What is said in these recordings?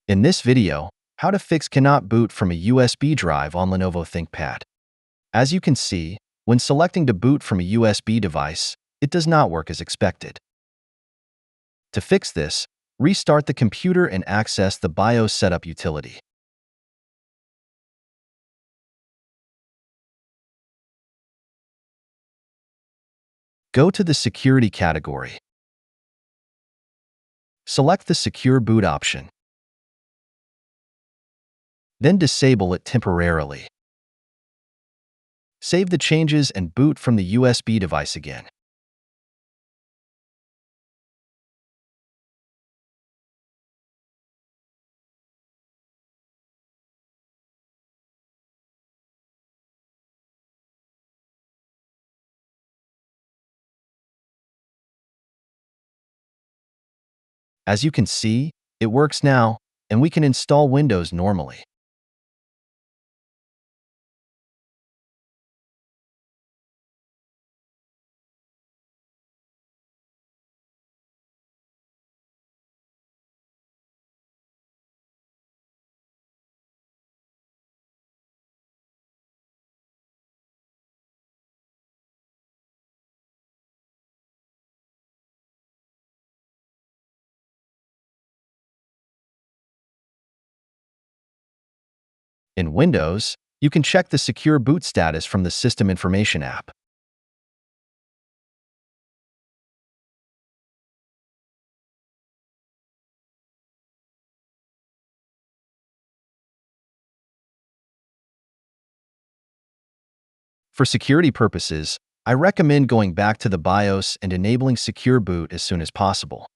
In this video, how to fix cannot boot from a USB drive on Lenovo ThinkPad. As you can see, when selecting to boot from a USB device, it does not work as expected. To fix this, restart the computer and access the BIOS setup utility. Go to the Security category. Select the Secure Boot option. Then disable it temporarily. Save the changes and boot from the USB device again. As you can see, it works now, and we can install Windows normally. In Windows, you can check the Secure Boot status from the System Information app. For security purposes, I recommend going back to the BIOS and enabling Secure Boot as soon as possible.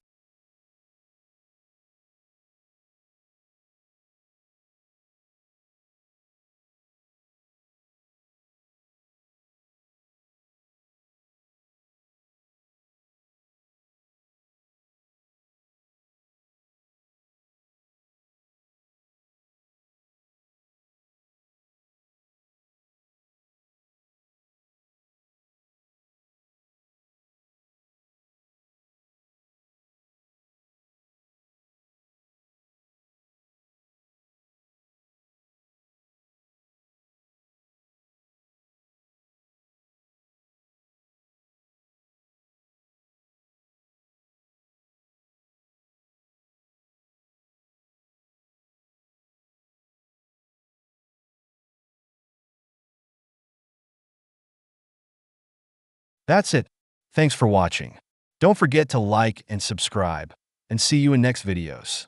That's it. Thanks for watching. Don't forget to like and subscribe, and see you in next videos.